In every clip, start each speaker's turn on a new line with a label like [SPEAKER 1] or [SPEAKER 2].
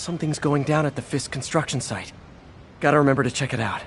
[SPEAKER 1] Something's going down at the Fisk construction site. Gotta remember to check it out.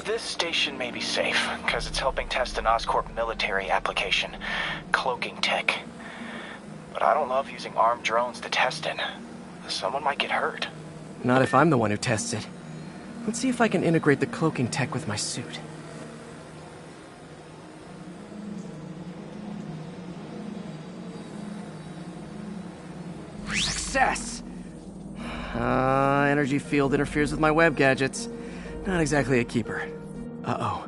[SPEAKER 2] This station may be safe, because it's helping test an Oscorp military application, cloaking tech. But I don't love using armed drones to test it. Someone might get hurt.
[SPEAKER 1] Not if I'm the one who tests it. Let's see if I can integrate the cloaking tech with my suit. Success! Energy field interferes with my web gadgets. Not exactly a keeper. Uh-oh.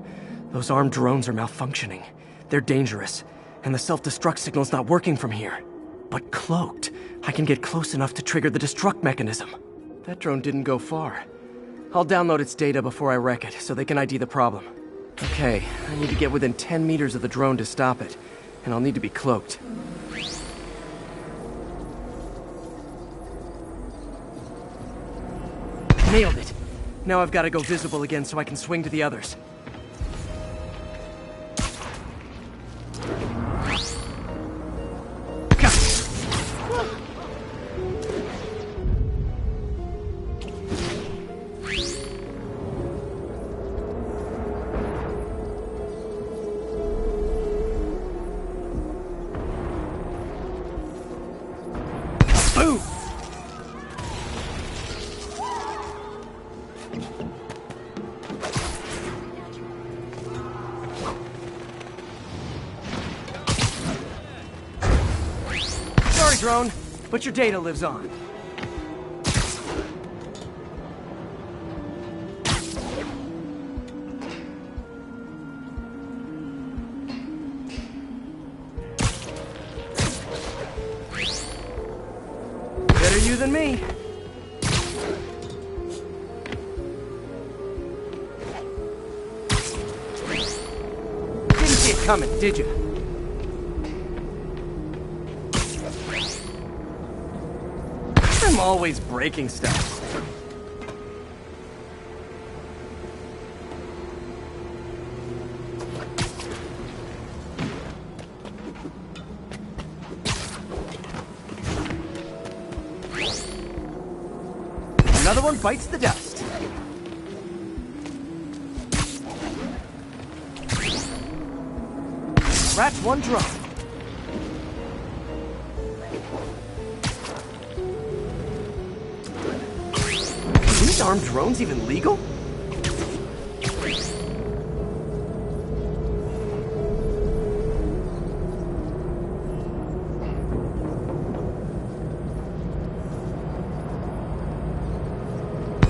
[SPEAKER 1] Those armed drones are malfunctioning. They're dangerous, and the self-destruct signal's not working from here. But cloaked, I can get close enough to trigger the destruct mechanism. That drone didn't go far. I'll download its data before I wreck it, so they can ID the problem. Okay, I need to get within 10 meters of the drone to stop it, and I'll need to be cloaked. Nailed it! Now I've got to go visible again so I can swing to the others. Boom! Sorry, drone, but your data lives on. Better you than me. Didn't see it coming, did you? I'm always breaking stuff. Another one bites the dust. Scratch one drone. Are these armed drones even legal?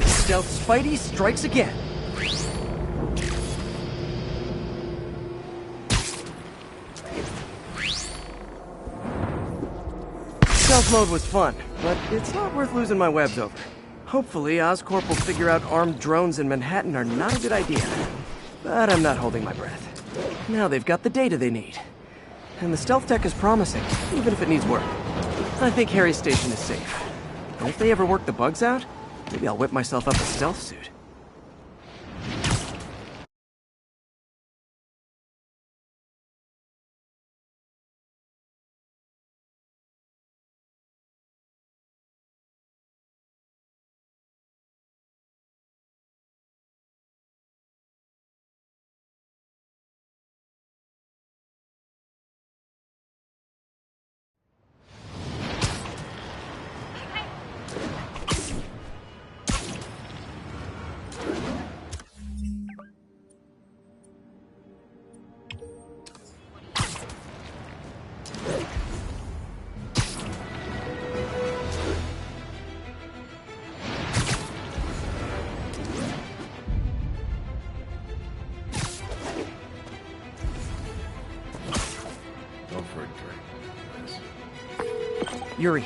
[SPEAKER 1] Stealth Spidey strikes again. Stealth mode was fun, but it's not worth losing my webs over. Hopefully, Oscorp will figure out armed drones in Manhattan are not a good idea. But I'm not holding my breath. Now they've got the data they need. And the stealth tech is promising, even if it needs work. I think Harry's station is safe. And if they ever work the bugs out, maybe I'll whip myself up a stealth suit. Yuri,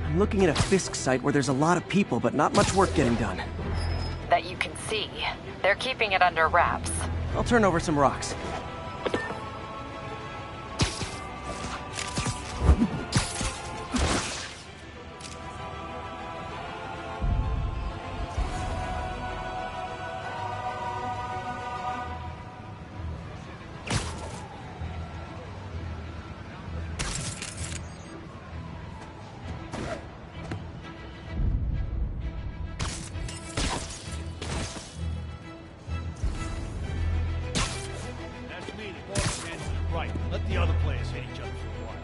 [SPEAKER 1] I'm looking at a Fisk site where there's a lot of people, but not much work getting done.
[SPEAKER 3] That you can see. They're keeping it under wraps.
[SPEAKER 1] I'll turn over some rocks.
[SPEAKER 4] Let the other players hit each other for a while.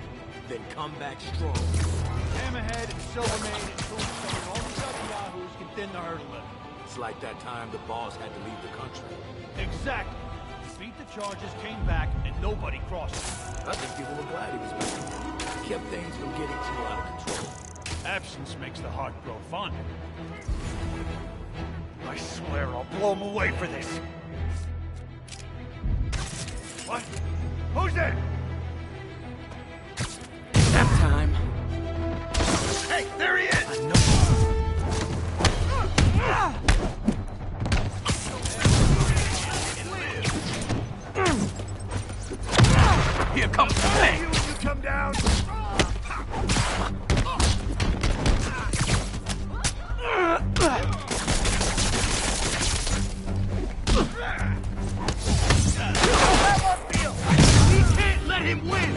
[SPEAKER 5] Then come back strong.
[SPEAKER 4] Hammerhead and Silvermane and Tombstone and all these other yahoos can thin the herd a little.
[SPEAKER 5] It's like that time the boss had to leave the country.
[SPEAKER 4] Exactly. He beat the charges, came back, and nobody crossed him.
[SPEAKER 5] I think people were glad he was back. Kept things from getting too out of control.
[SPEAKER 4] Absence makes the heart grow fonder. I swear I'll blow him away for this. What? Who's there?
[SPEAKER 1] Nap time.
[SPEAKER 4] Hey, there he is!
[SPEAKER 5] Here comes the thing!
[SPEAKER 4] You come down! We can't let him win!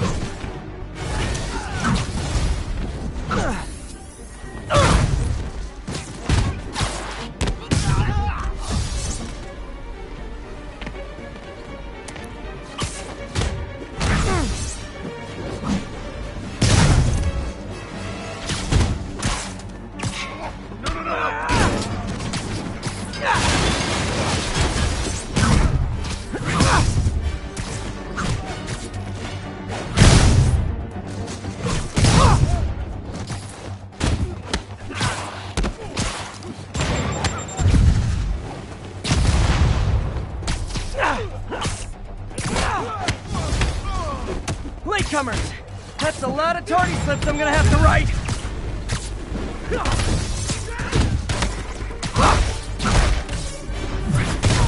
[SPEAKER 1] Latecomers! That's a lot of tardy slips I'm gonna have to write!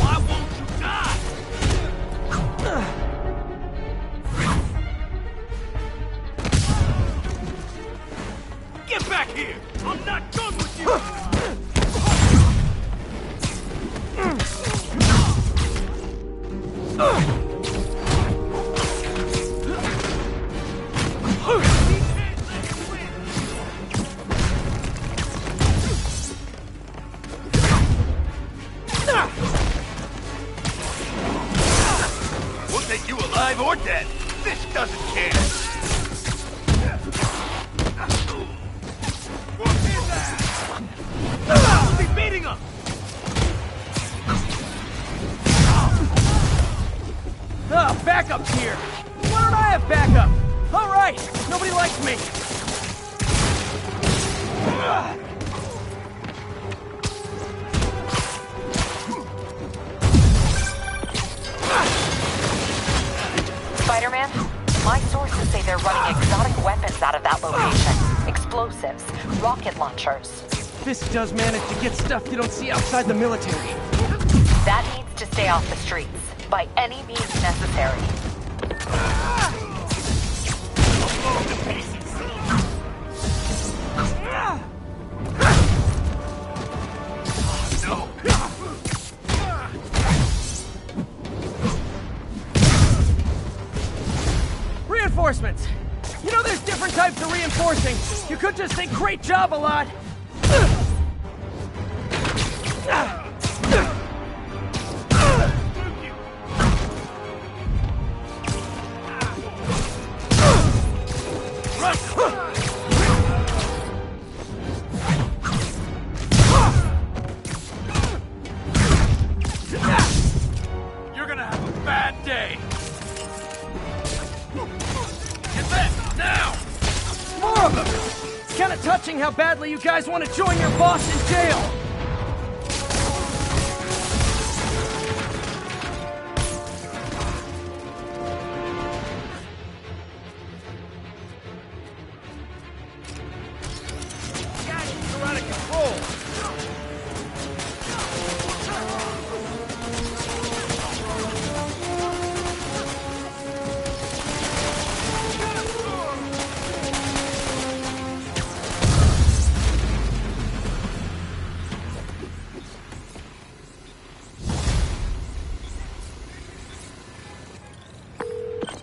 [SPEAKER 4] Why won't you die? Get back here! I'm not done with you!
[SPEAKER 5] We'll take you alive or dead. This doesn't care.
[SPEAKER 4] What is that? I'll be beating him!
[SPEAKER 1] Oh, backup's here! Why don't I have backup? Alright, nobody likes me!
[SPEAKER 3] Spider-Man, my sources say they're running exotic weapons out of that location. Explosives, rocket launchers.
[SPEAKER 1] Fisk does manage to get stuff you don't see outside the military.
[SPEAKER 3] That needs to stay off the streets, by any means necessary.
[SPEAKER 1] Reinforcements! You know there's different types of reinforcing. You could just say great job a lot.
[SPEAKER 4] You're gonna have a bad day! Get back, now!
[SPEAKER 1] More of them! It's kind of touching how badly you guys want to join your boss in jail!
[SPEAKER 4] You're out of control!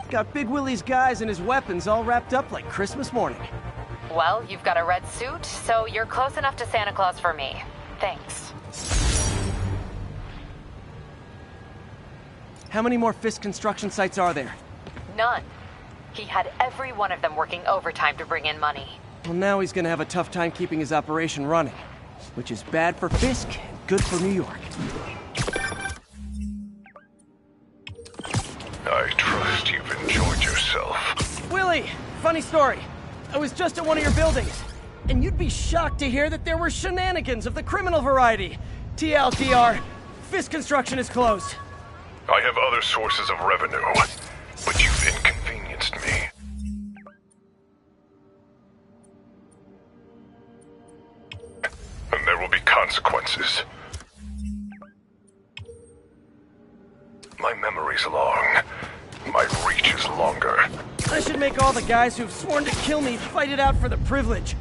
[SPEAKER 1] Got Big Willie's guys and his weapons all wrapped up like Christmas morning.
[SPEAKER 3] Well, you've got a red suit, so you're close enough to Santa Claus for me. Thanks.
[SPEAKER 1] How many more Fisk construction sites are there?
[SPEAKER 3] None. He had every one of them working overtime to bring in money.
[SPEAKER 1] Well, now he's gonna have a tough time keeping his operation running, which is bad for Fisk and good for New York.
[SPEAKER 5] I trust you've enjoyed yourself.
[SPEAKER 1] Willie, funny story. I was just at one of your buildings, and you'd be shocked to hear that there were shenanigans of the criminal variety. TLDR, Fisk Construction is closed.
[SPEAKER 5] I have other sources of revenue, but you've inconvenienced me. And there will be consequences. My memory's long. My reach is longer.
[SPEAKER 1] I should make all the guys who've sworn to kill me fight it out for the privilege.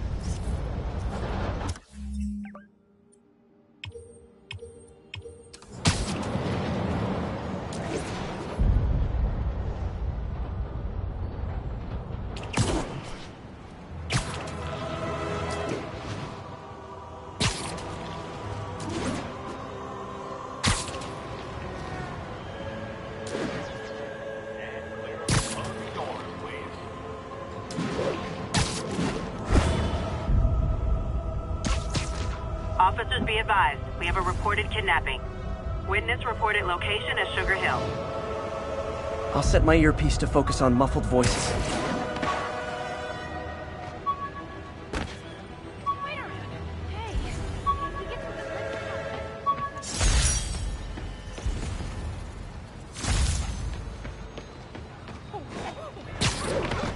[SPEAKER 6] Officers be advised, we have a reported kidnapping. Witness reported location as Sugar Hill.
[SPEAKER 1] I'll set my earpiece to focus on muffled voices.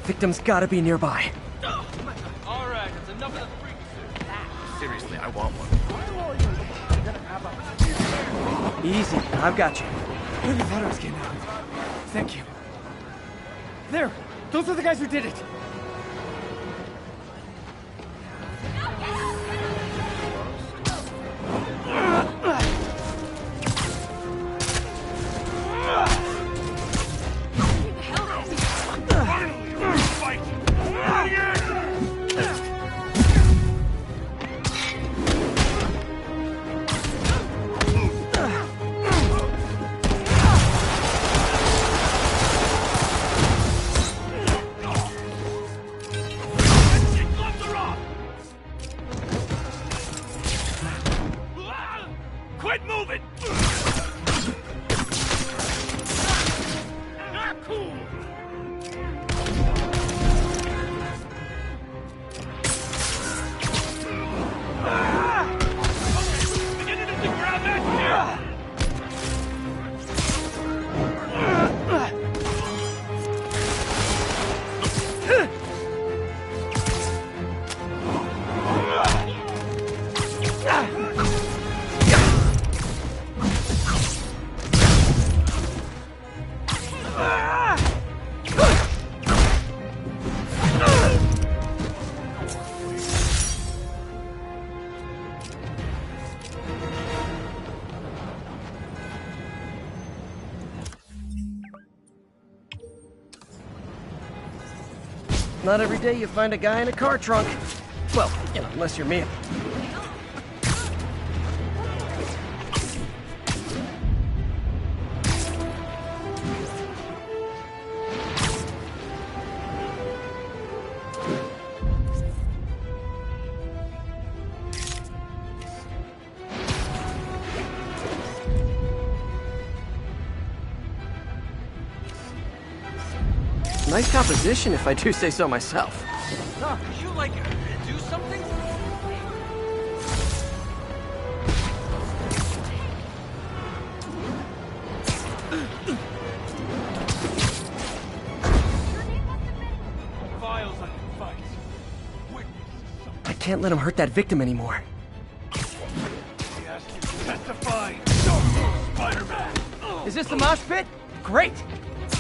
[SPEAKER 1] Victim's gotta be nearby.
[SPEAKER 4] All right, that's enough of the freak suit.
[SPEAKER 5] Seriously, I want one.
[SPEAKER 1] Easy, I've got you.
[SPEAKER 4] When the photos came out. Thank you. There! Those are the guys who did it!
[SPEAKER 5] Quit moving! Not cool! Beginning to grab that
[SPEAKER 1] Not every day you find a guy in a car trunk. Well, you know, unless you're me. Nice composition, if I do say so myself.
[SPEAKER 4] Doc, could you, like, do something? Files I can fight. Witnesses.
[SPEAKER 1] I can't let him hurt that victim anymore.
[SPEAKER 5] He asked you to testify. Don't move, Spider-Man!
[SPEAKER 1] Is this the mosh pit? Great!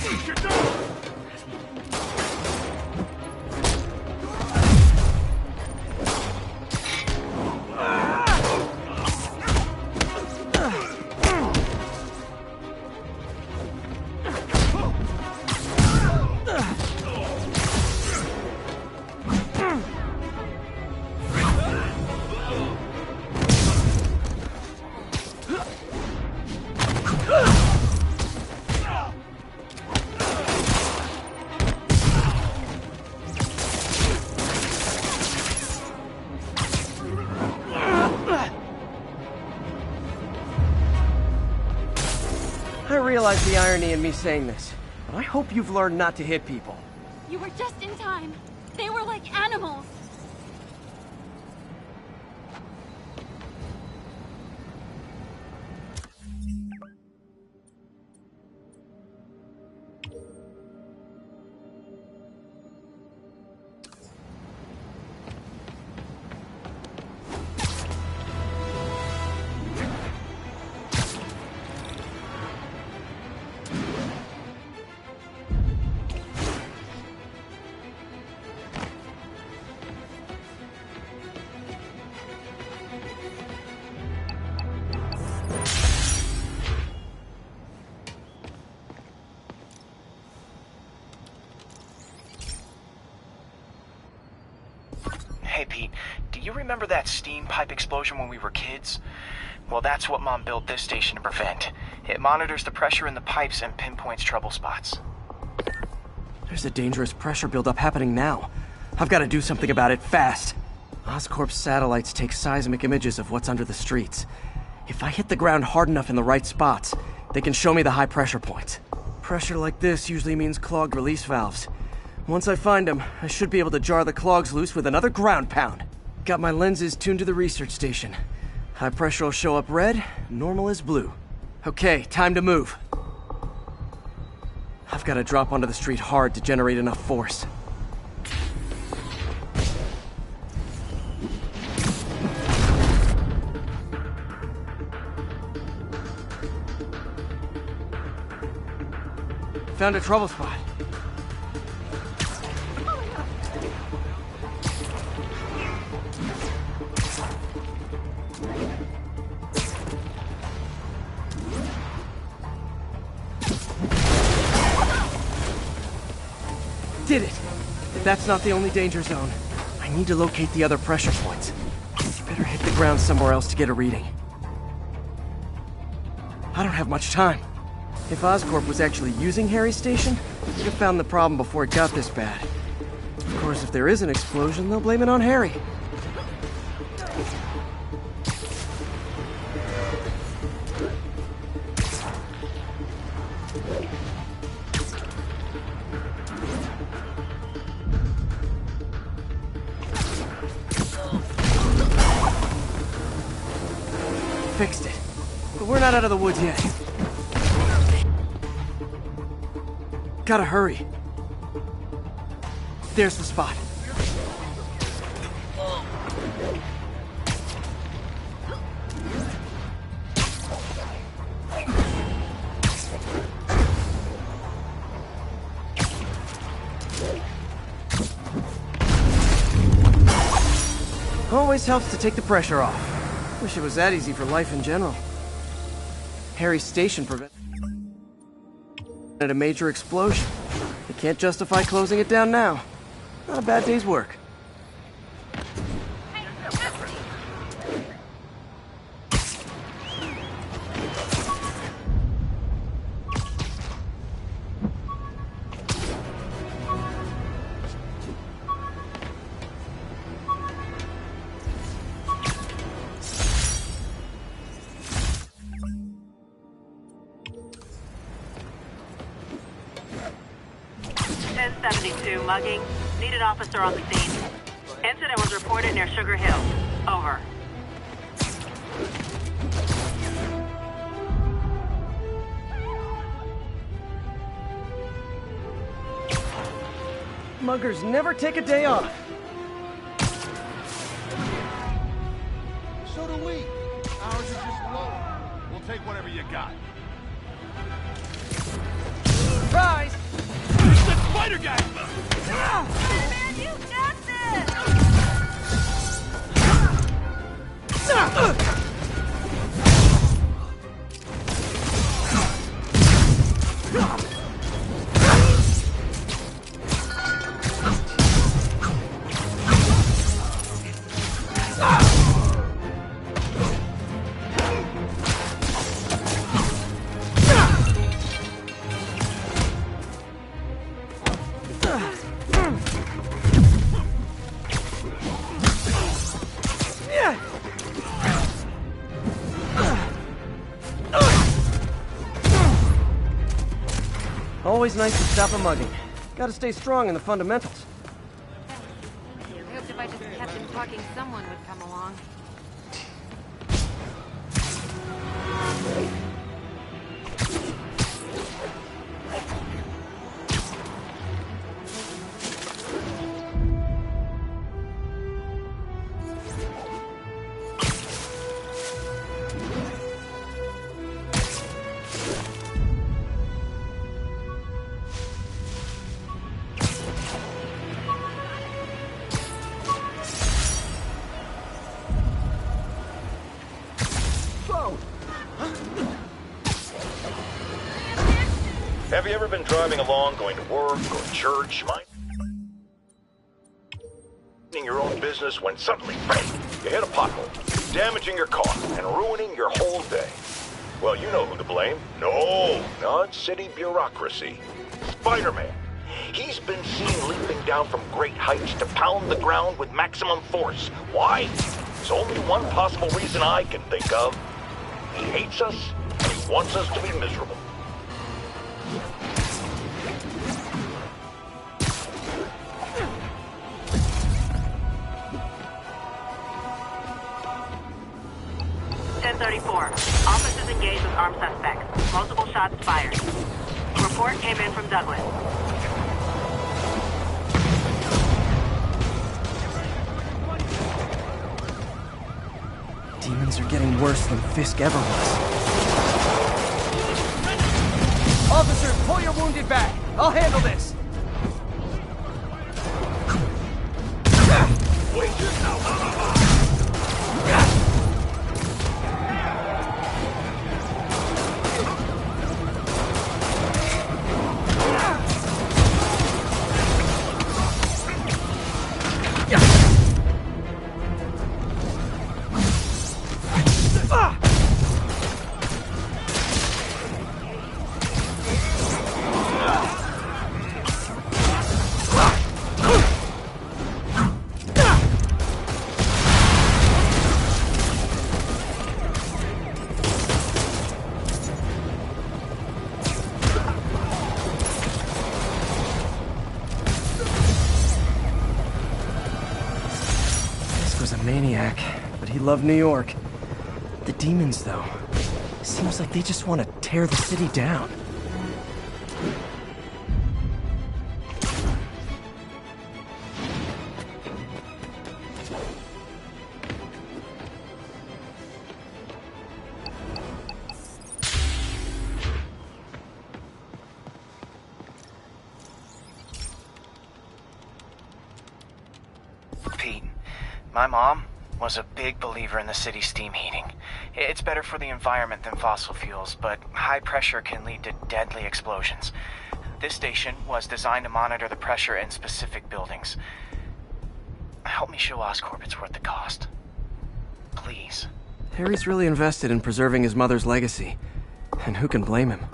[SPEAKER 5] You should know!
[SPEAKER 1] realize the irony in me saying this, but I hope you've learned not to hit people.
[SPEAKER 7] You were just in time. They were like animals.
[SPEAKER 2] Hey, Pete, do you remember that steam pipe explosion when we were kids? Well, that's what Mom built this station to prevent. It monitors the pressure in the pipes and pinpoints trouble spots.
[SPEAKER 1] There's a dangerous pressure buildup happening now. I've got to do something about it fast. Oscorp's satellites take seismic images of what's under the streets. If I hit the ground hard enough in the right spots, they can show me the high pressure points. Pressure like this usually means clogged release valves. Once I find them, I should be able to jar the clogs loose with another ground pound. Got my lenses tuned to the research station. High pressure will show up red, normal is blue. Okay, time to move. I've got to drop onto the street hard to generate enough force. Found a trouble spot. Did it! That's not the only danger zone. I need to locate the other pressure points. Better hit the ground somewhere else to get a reading. I don't have much time. If Oscorp was actually using Harry's station, they'd have found the problem before it got this bad. Of course, if there is an explosion, they'll blame it on Harry. Fixed it. But we're not out of the woods yet. Gotta hurry. There's the spot. Always helps to take the pressure off. Wish it was that easy for life in general. Harry's station prevented a major explosion. They can't justify closing it down now. Not a bad day's work.
[SPEAKER 6] Mugging. Need an officer on the scene. Incident was reported near Sugar Hill. Over.
[SPEAKER 1] Muggers never take a day off.
[SPEAKER 5] So do we. Ours is just low. We'll take whatever you got.
[SPEAKER 1] Surprise!
[SPEAKER 5] It's the spider guy!
[SPEAKER 7] Man, you got this!
[SPEAKER 1] Always nice to stop a mugging. Gotta stay strong in the fundamentals.
[SPEAKER 8] I hoped if I just kept him talking, someone would come along.
[SPEAKER 9] Have you ever been driving along, going to work or church, minding your own business when suddenly, bang, you hit a pothole, damaging your car and ruining your whole day? Well, you know who to blame. No, not city bureaucracy. Spider-Man. He's been seen leaping down from great heights to pound the ground with maximum force. Why? There's only one possible reason I can think of. He hates us, and he wants us to be miserable.
[SPEAKER 6] Officers engaged with armed suspects. Multiple shots fired. Report came in from Douglas.
[SPEAKER 1] Demons are getting worse than Fisk ever was. Officers, pull your wounded back. I'll handle this.
[SPEAKER 9] Wait just now.
[SPEAKER 1] Maniac, but he loved New York. The demons, though, seems like they just want to tear the city down.
[SPEAKER 2] Pete. My mom was a big believer in the city's steam heating. It's better for the environment than fossil fuels, but high pressure can lead to deadly explosions. This station was designed to monitor the pressure in specific buildings. Help me show Oscorp it's worth the cost. Please.
[SPEAKER 1] Harry's really invested in preserving his mother's legacy. And who can blame him?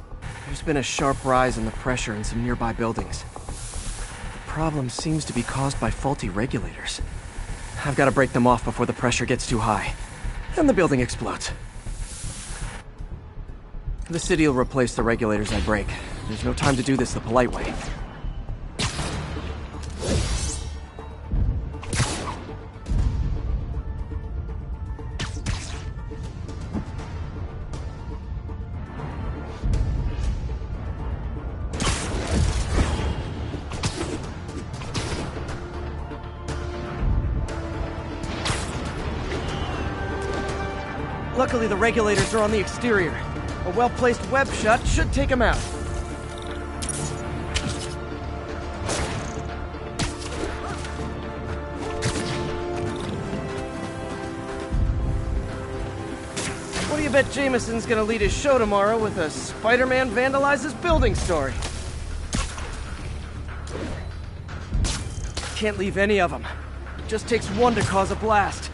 [SPEAKER 1] There's been a sharp rise in the pressure in some nearby buildings. The problem seems to be caused by faulty regulators. I've got to break them off before the pressure gets too high. And the building explodes. The city will replace the regulators I break. There's no time to do this the polite way. Luckily, the regulators are on the exterior. A well-placed web shot should take them out. What do you bet Jameson's gonna lead his show tomorrow with a Spider-Man vandalizes building story? Can't leave any of them. Just takes one to cause a blast.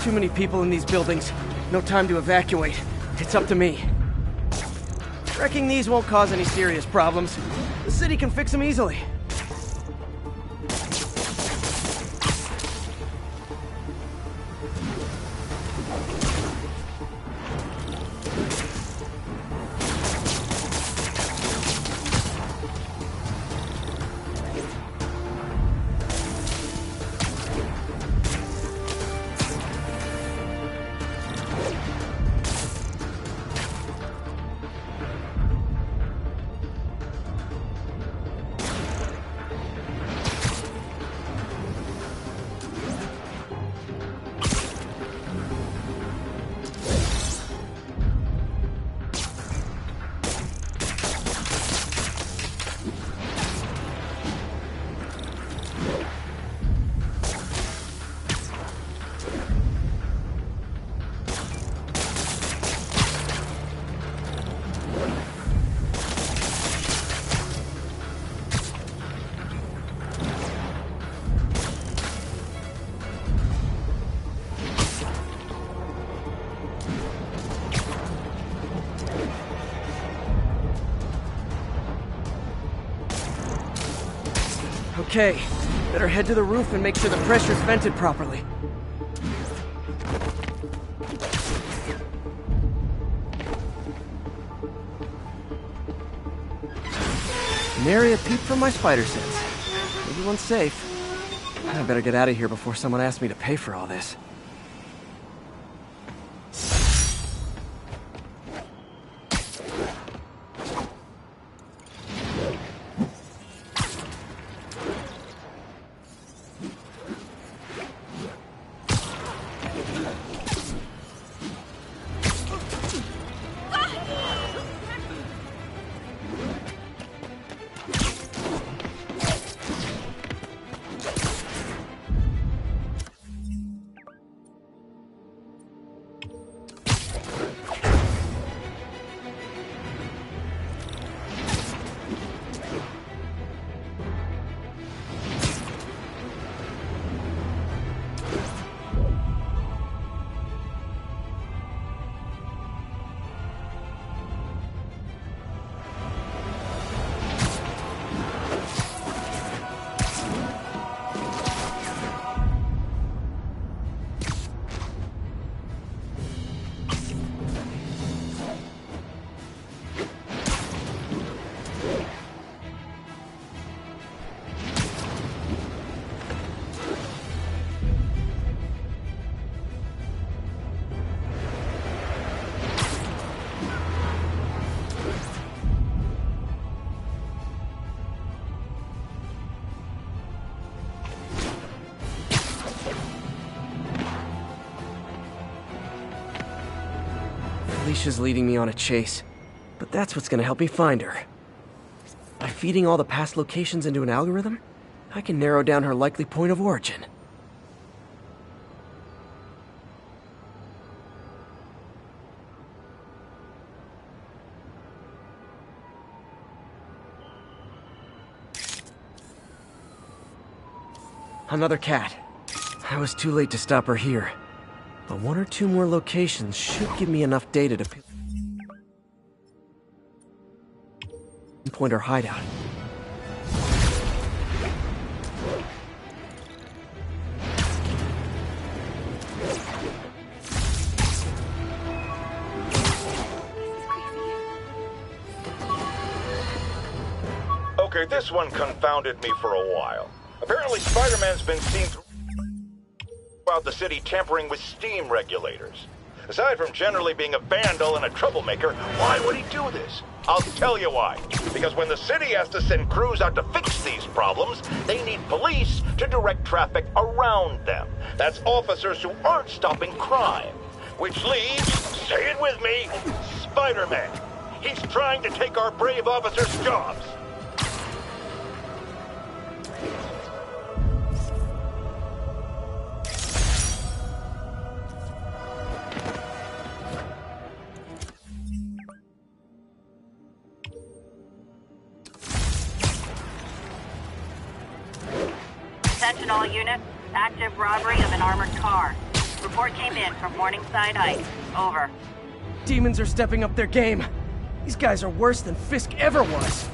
[SPEAKER 1] Too many people in these buildings. No time to evacuate. It's up to me. Wrecking these won't cause any serious problems. The city can fix them easily. Okay, better head to the roof and make sure the pressure's vented properly. Nary a peep from my spider sense. Everyone's safe. I better get out of here before someone asks me to pay for all this. Alicia's leading me on a chase, but that's what's gonna help me find her. By feeding all the past locations into an algorithm, I can narrow down her likely point of origin. Another cat. I was too late to stop her here. But one or two more locations should give me enough data to pinpoint her hideout.
[SPEAKER 9] Okay, this one confounded me for a while. Apparently Spider-Man's been seen throughout the city tampering with steam regulators. Aside from generally being a vandal and a troublemaker, why would he do this? I'll tell you why. Because when the city has to send crews out to fix these problems, they need police to direct traffic around them. That's officers who aren't stopping crime. Which leaves, say it with me, Spider-Man. He's trying to take our brave officers' jobs.
[SPEAKER 6] Attention all units. Active robbery of an armored car. Report came in from Morningside Heights. Over.
[SPEAKER 1] Demons are stepping up their game. These guys are worse than Fisk ever was.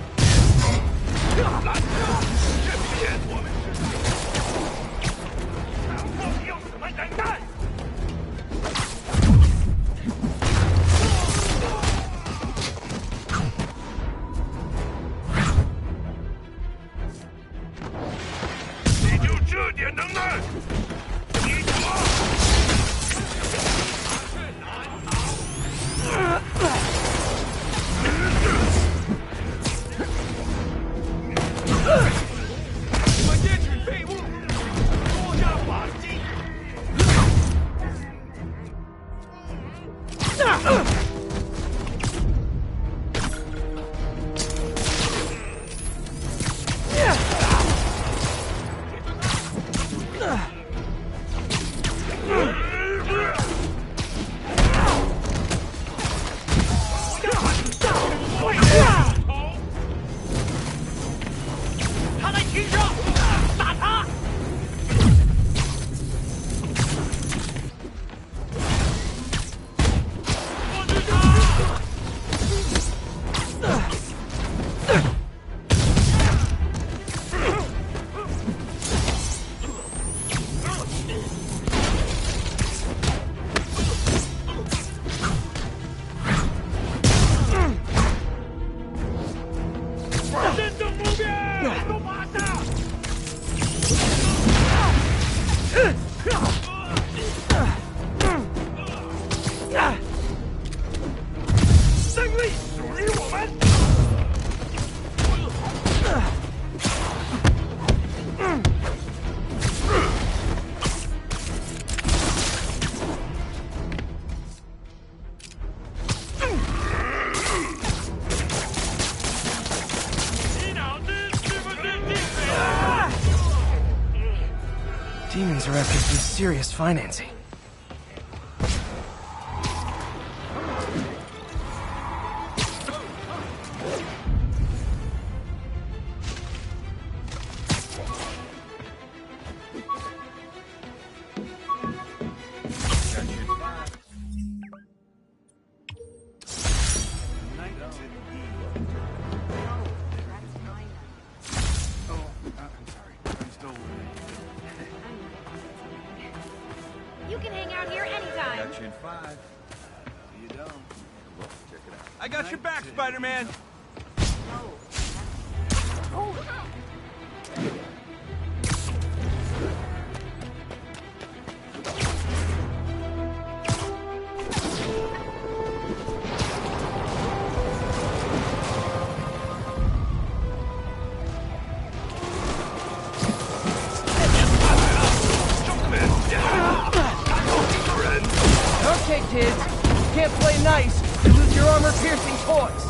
[SPEAKER 1] are after some serious financing.
[SPEAKER 8] You can hang out here anytime.
[SPEAKER 5] Got you in 5. You don't. Well, check it out. I got your back, Spider-Man.
[SPEAKER 1] Okay, kids. You can't play nice. You lose your armor-piercing toys.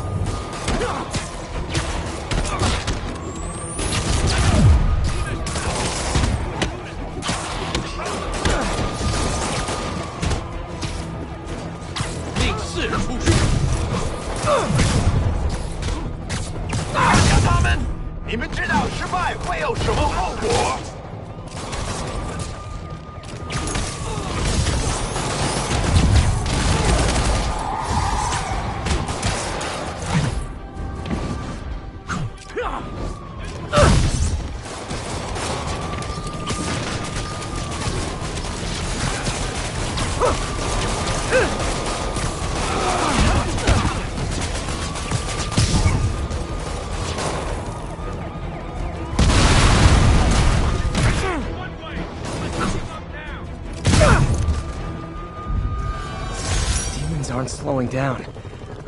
[SPEAKER 1] Demons aren't slowing down.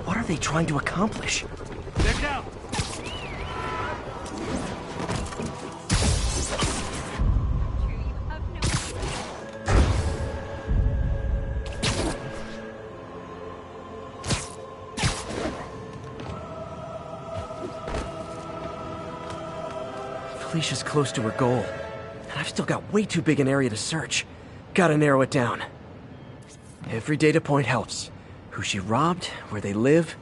[SPEAKER 1] What are they trying to accomplish?
[SPEAKER 5] They're down.
[SPEAKER 1] Felicia's close to her goal, and I've still got way too big an area to search. Gotta narrow it down. Every data point helps. Who she robbed, where they live.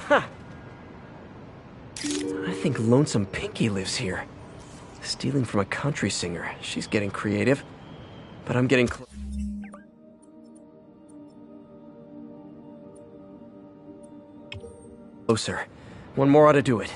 [SPEAKER 1] Huh. I think Lonesome Pinky lives here. Stealing from a country singer. She's getting creative. But I'm getting closer. One more ought to do it.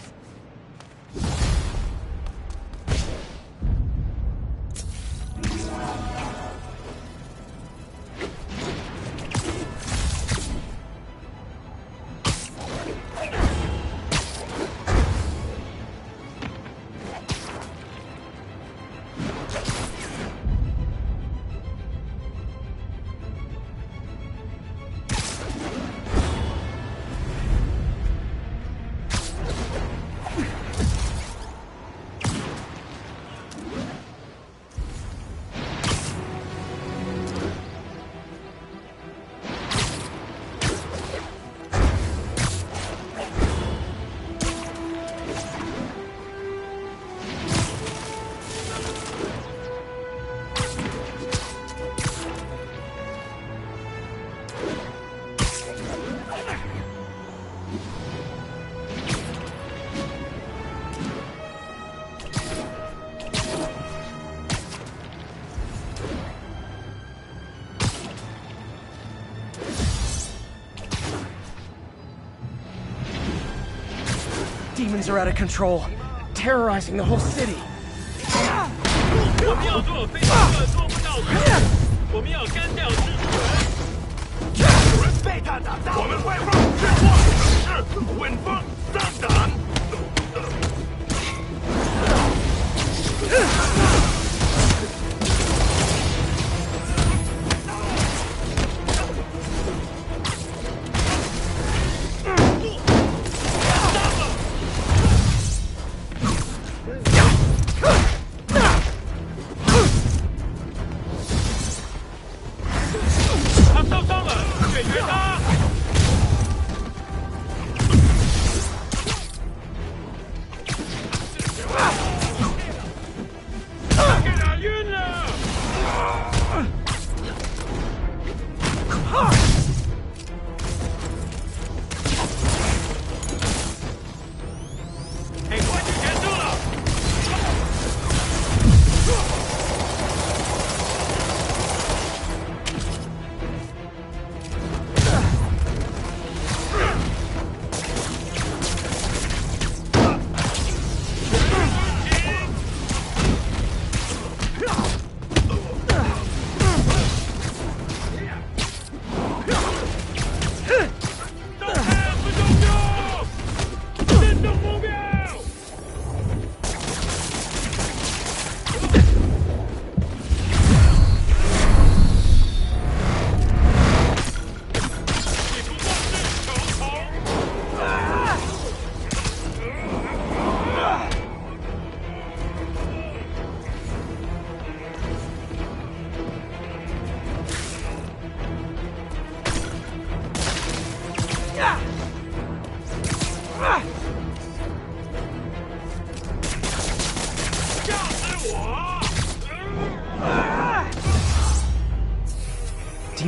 [SPEAKER 1] Demons are out of control, terrorizing the whole city.
[SPEAKER 5] 我们要做非常做不到的，我们要干掉蜘蛛人。有人被他打到，我们会放血光城市，稳风上胆。他受伤了，解决他。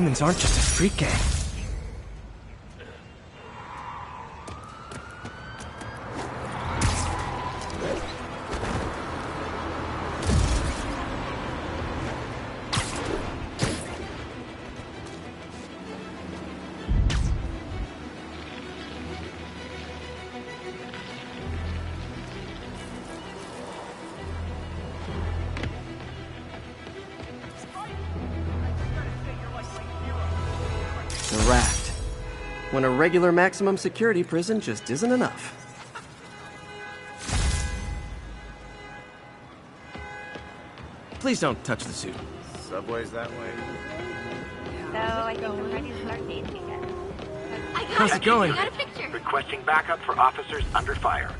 [SPEAKER 1] demons aren't just a street gang. The raft. When a regular maximum security prison just isn't enough. Please don't touch the suit.
[SPEAKER 10] Subway's that way.
[SPEAKER 6] So I think we're ready to start dating again.
[SPEAKER 1] How's it going?
[SPEAKER 7] I got a picture.
[SPEAKER 11] Requesting backup for officers under fire.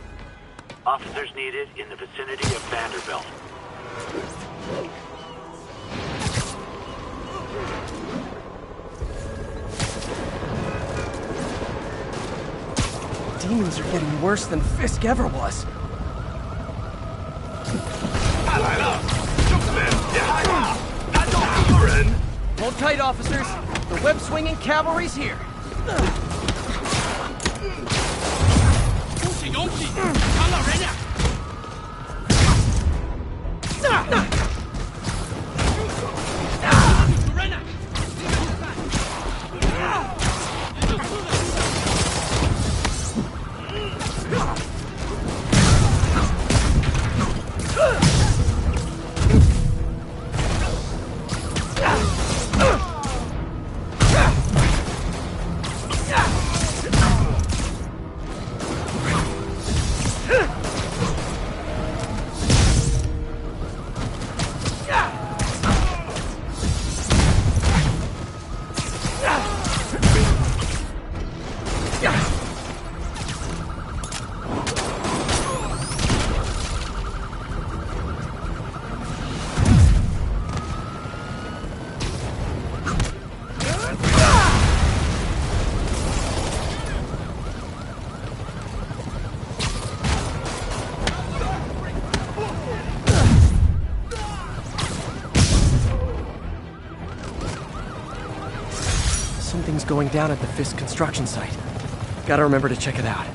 [SPEAKER 11] Officers needed in the vicinity of Vanderbilt.
[SPEAKER 1] Demons are getting worse than Fisk ever was. Hold tight, officers. The web-swinging cavalry's here.
[SPEAKER 5] 恭喜恭喜，唐老人呀！主任呐！Something's
[SPEAKER 1] going down at the Fisk construction site. Gotta remember to check it out.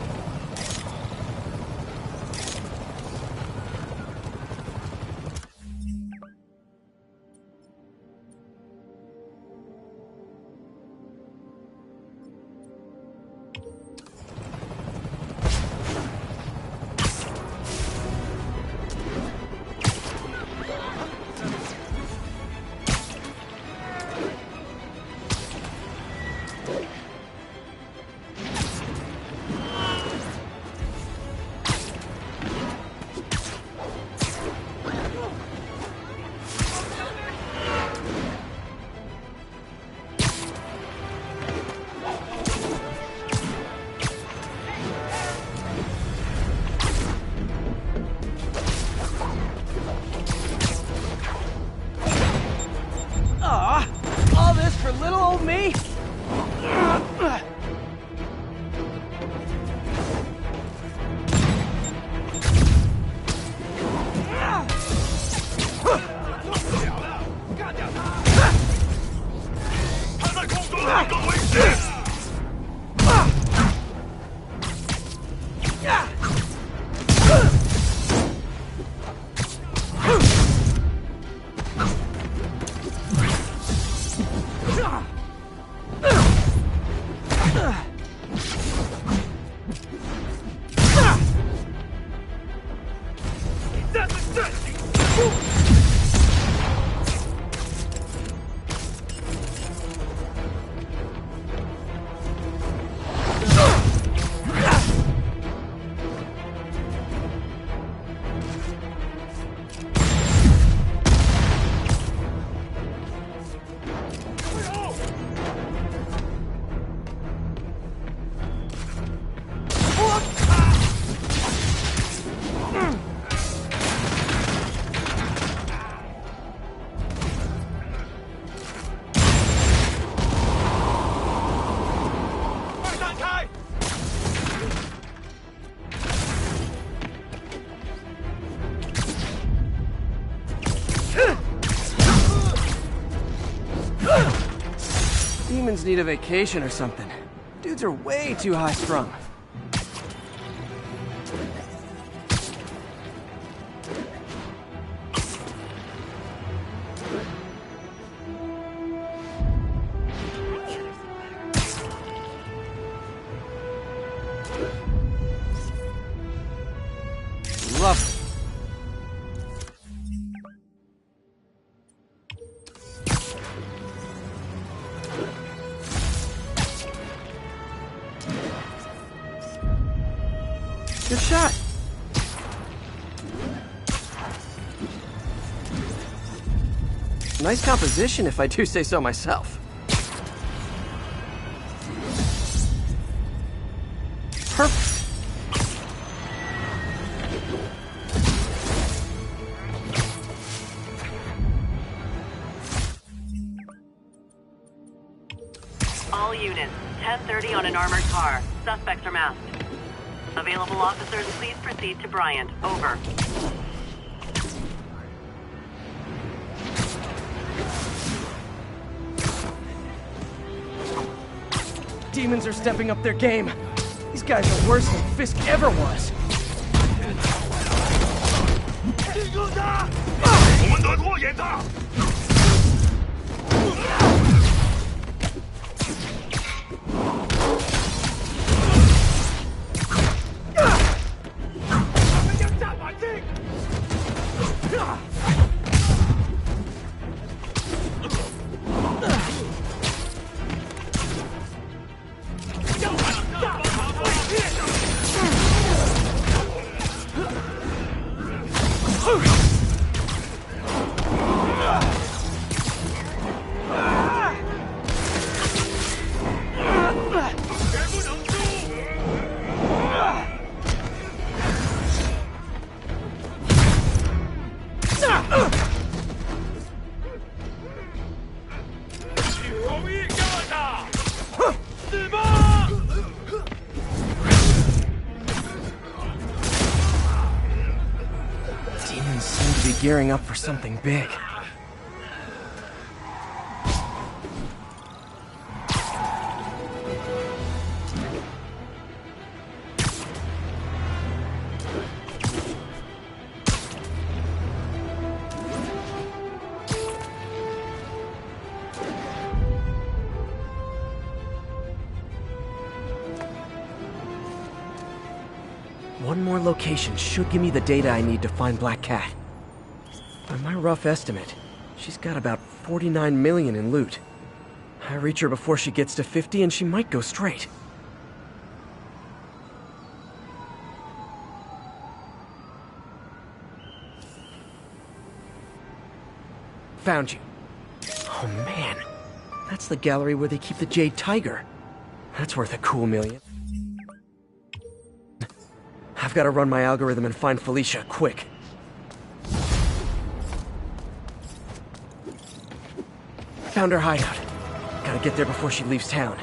[SPEAKER 1] demons need a vacation or something. Dudes are way too high-strung. Lovely. Good shot. Nice composition, if I do say so myself. Perfect.
[SPEAKER 6] All units, 10:30 on an armored car. Suspects are masked. Available officers, please proceed to Bryant. Over.
[SPEAKER 1] Demons are stepping up their game. These guys are worse than Fisk ever was.
[SPEAKER 5] 我们得拖延他。
[SPEAKER 1] Demons seem to be gearing up for something big. One more location should give me the data I need to find Black Cat. By my rough estimate, she's got about 49 million in loot. I reach her before she gets to 50 and she might go straight. Found you. Oh man, that's the gallery where they keep the Jade Tiger. That's worth a cool million. I've got to run my algorithm and find Felicia, quick. Found her hideout. Gotta get there before she leaves town.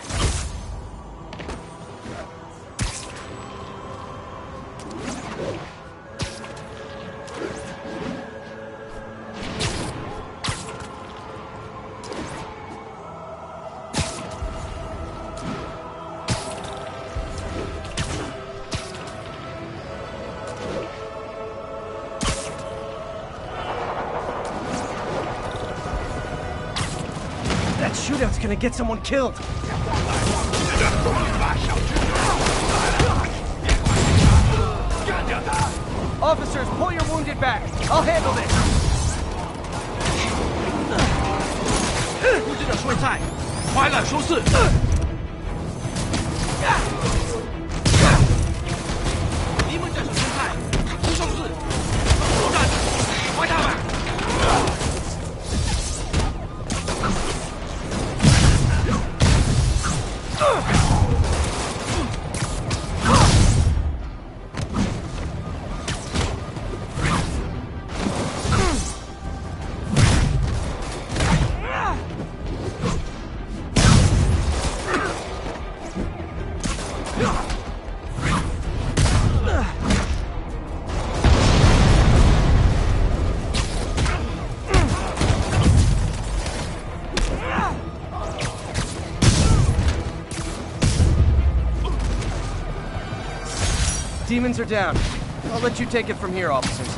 [SPEAKER 1] That shootout's gonna get someone killed. Officers, pull your wounded back. I'll handle this.
[SPEAKER 4] 物质的蔬菜，快乐舒适。你们这是生菜，不收拾，作战，快他们！
[SPEAKER 5] 我
[SPEAKER 1] Demons are down. I'll let you take it from here, officers.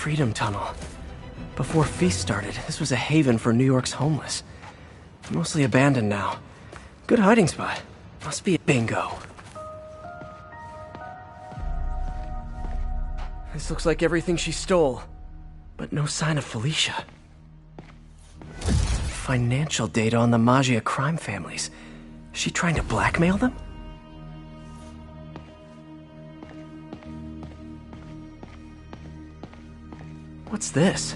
[SPEAKER 1] Freedom Tunnel. Before Feast started, this was a haven for New York's homeless. Mostly abandoned now. Good hiding spot. Must be a bingo. This looks like everything she stole, but no sign of Felicia. Financial data on the Maggia crime families. Is she trying to blackmail them? What's this?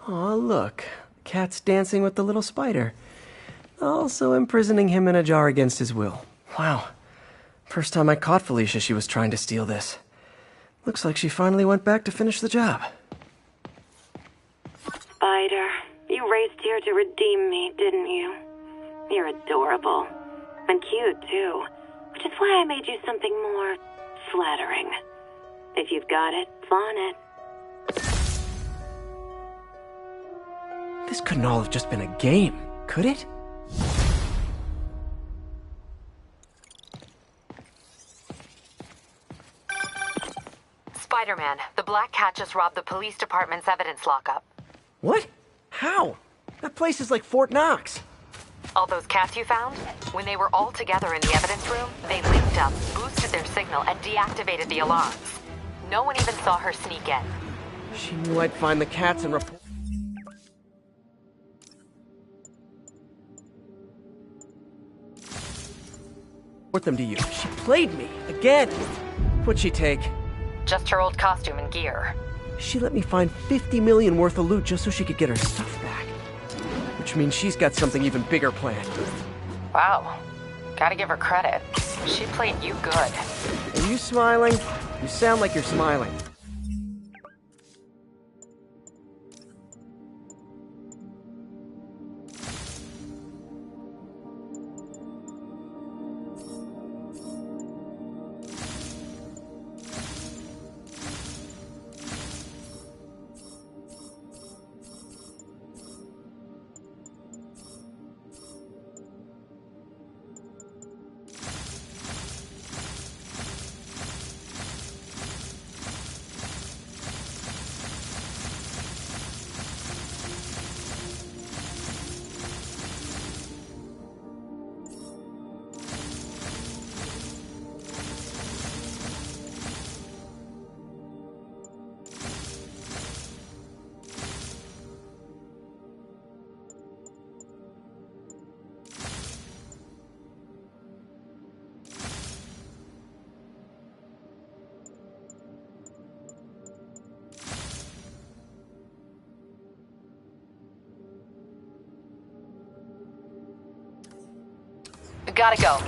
[SPEAKER 1] Aw, look. Cat's dancing with the little spider. Also imprisoning him in a jar against his will. Wow. First time I caught Felicia, she was trying to steal this. Looks like she finally went back to finish the job.
[SPEAKER 6] Spider, you raced here to redeem me, didn't you? You're adorable. And cute, too. Which is why I made you something more flattering. If you've got it, flaunt it.
[SPEAKER 1] This couldn't all have just been a game, could it?
[SPEAKER 3] Spider-Man, the Black Cat just robbed the police department's evidence lockup.
[SPEAKER 1] What? How? That place is like Fort Knox.
[SPEAKER 3] All those cats you found? When they were all together in the evidence room, they linked up, boosted their signal, and deactivated the alarms. No one even saw her sneak in.
[SPEAKER 1] She knew I'd find the cats and report them to you. She played me, again. What'd she take?
[SPEAKER 3] Just her old costume and gear.
[SPEAKER 1] She let me find 50 million worth of loot just so she could get her stuff back. Which means she's got something even bigger planned.
[SPEAKER 3] Wow. Gotta give her credit. She played you good.
[SPEAKER 1] Are you smiling? You sound like you're smiling.
[SPEAKER 3] Gotta go.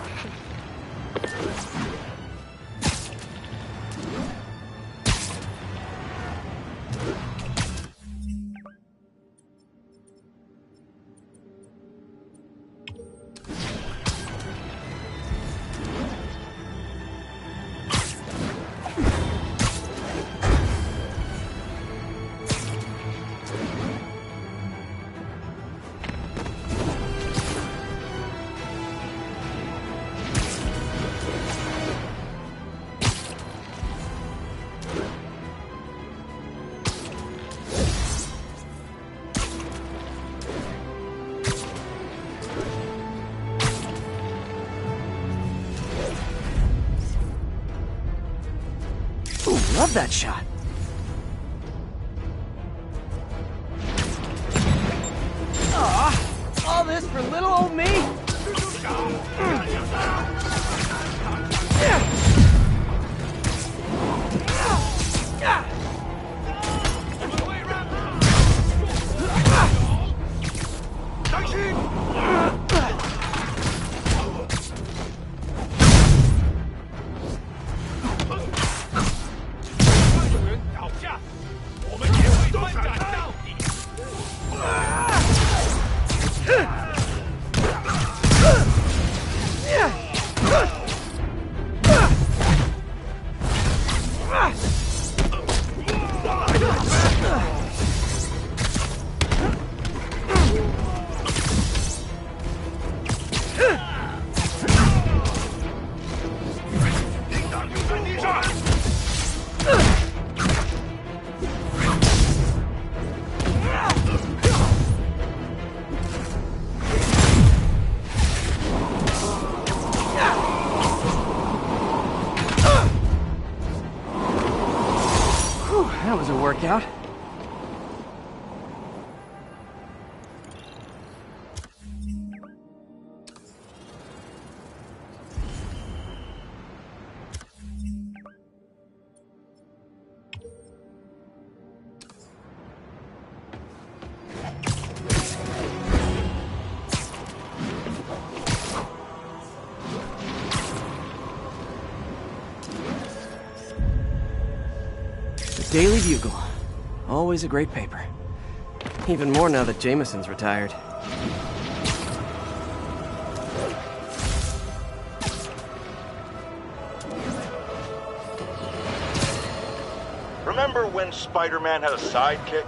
[SPEAKER 1] Love that shot. Aw, all this for little old me? That was a workout. Daily Bugle. Always a great paper. Even more now that Jameson's retired.
[SPEAKER 9] Remember when Spider-Man had a sidekick?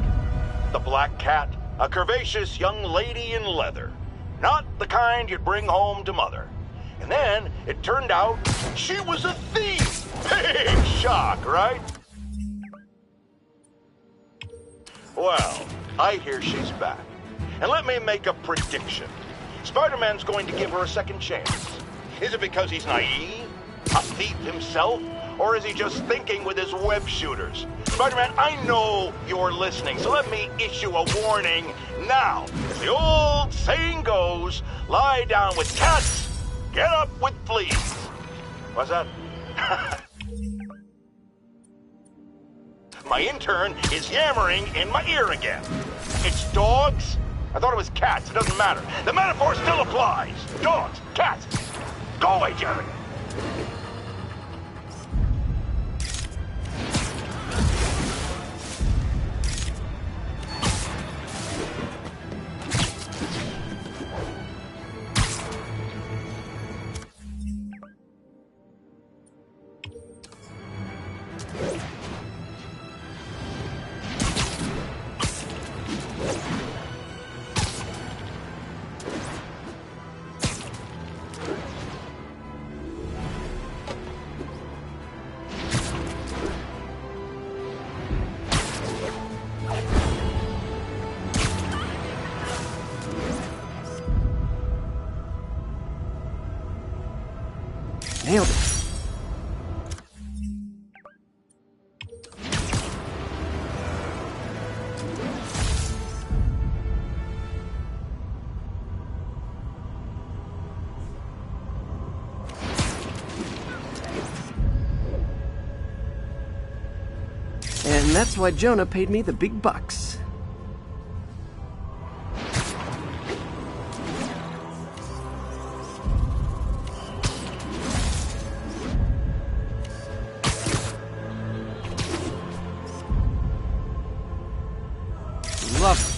[SPEAKER 9] The Black Cat? A curvaceous young lady in leather. Not the kind you'd bring home to Mother. And then, it turned out, she was a thief! Big shock, right? Well, I hear she's back. And let me make a prediction. Spider-Man's going to give her a second chance. Is it because he's naive? A thief himself? Or is he just thinking with his web shooters? Spider-Man, I know you're listening, so let me issue a warning now. As the old saying goes, lie down with cats, get up with fleas. What's that? My intern is yammering in my ear again. It's dogs? I thought it was cats. It doesn't matter. The metaphor still applies. Dogs, cats. Go away, Jerry.
[SPEAKER 1] Nailed it. And that's why Jonah paid me the big bucks. Love it.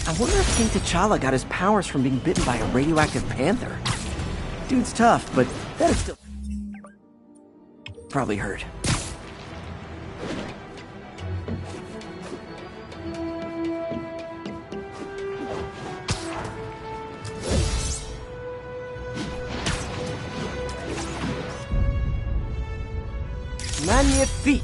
[SPEAKER 1] I wonder if King T'Challa got his powers from being bitten by a radioactive panther. Dude's tough, but that'd still probably hurt. magnifique!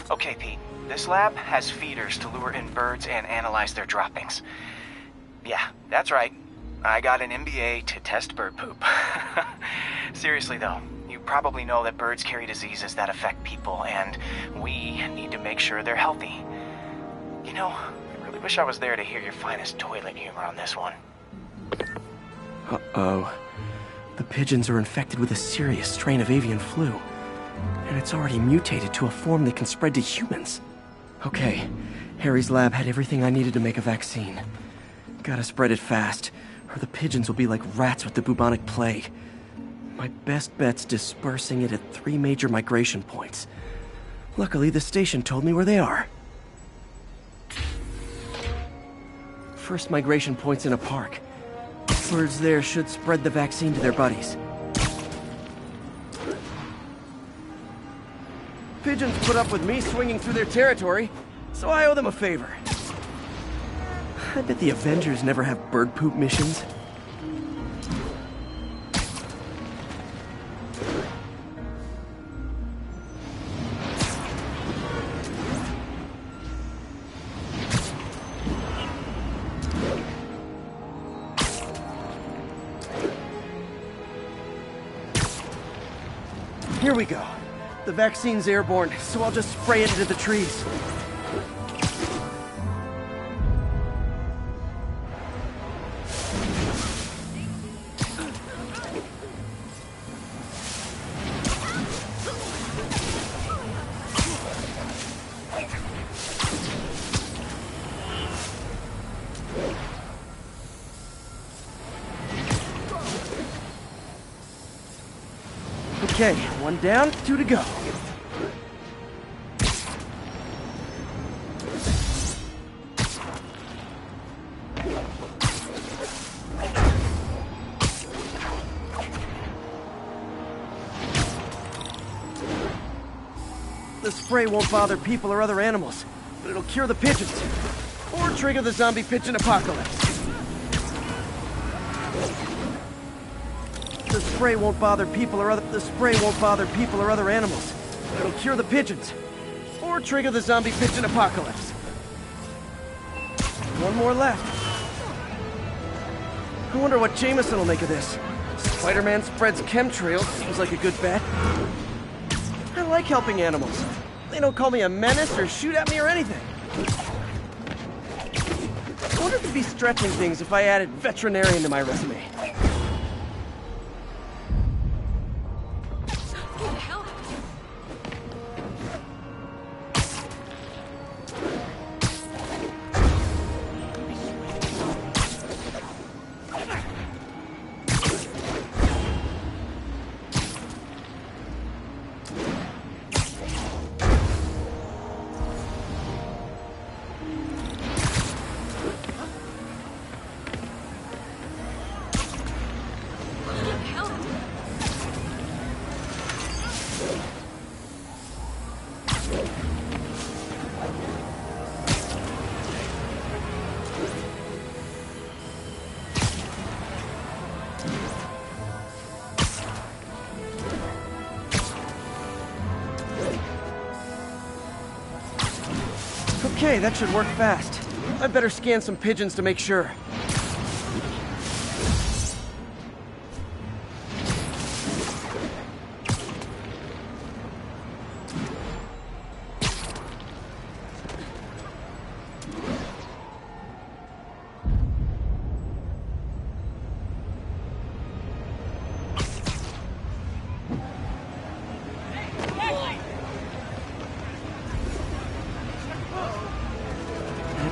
[SPEAKER 2] Okay, Pete. This lab has feeders to lure in birds and analyze their droppings. Yeah, that's right. I got an MBA to test bird poop. Seriously though, you probably know that birds carry diseases that affect people, and we need to make sure they're healthy. You know, I really wish I was there to hear your finest toilet humor on this one.
[SPEAKER 1] Uh-oh. The pigeons are infected with a serious strain of avian flu. And it's already mutated to a form that can spread to humans. Okay, Harry's lab had everything I needed to make a vaccine. Gotta spread it fast, or the pigeons will be like rats with the bubonic plague. My best bet's dispersing it at 3 major migration points. Luckily, the station told me where they are. First migration point's in a park. Birds there should spread the vaccine to their buddies. Pigeons put up with me swinging through their territory, so I owe them a favor. I bet the Avengers never have bird poop missions. Here we go. The vaccine's airborne, so I'll just spray it into the trees. Okay, 1 down, 2 to go. The spray won't bother people or other animals, but it'll cure the pigeons. Or trigger the zombie pigeon apocalypse. The spray won't bother people or other animals. It'll cure the pigeons. Or trigger the zombie pigeon apocalypse. 1 more left. I wonder what Jameson will make of this. Spider-Man spreads chemtrails. Seems like a good bet. I like helping animals. They don't call me a menace or shoot at me or anything. I wonder if it'd be stretching things if I added veterinarian to my resume. Okay, that should work fast. I'd better scan some pigeons to make sure.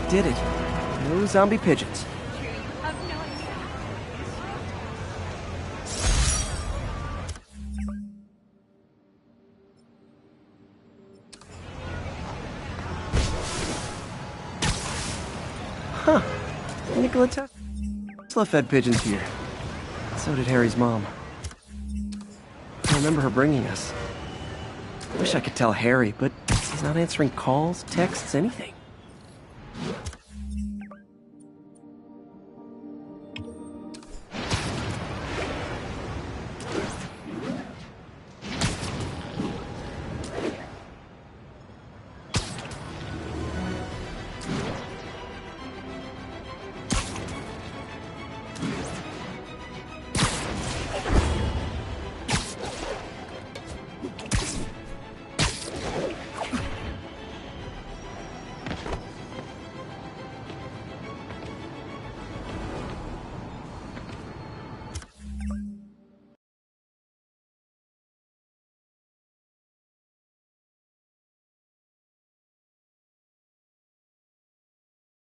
[SPEAKER 1] did it. No zombie pigeons. Huh. Nikola Tesla fed pigeons here. So did Harry's mom. I remember her bringing us. Wish I could tell Harry, but he's not answering calls, texts, anything.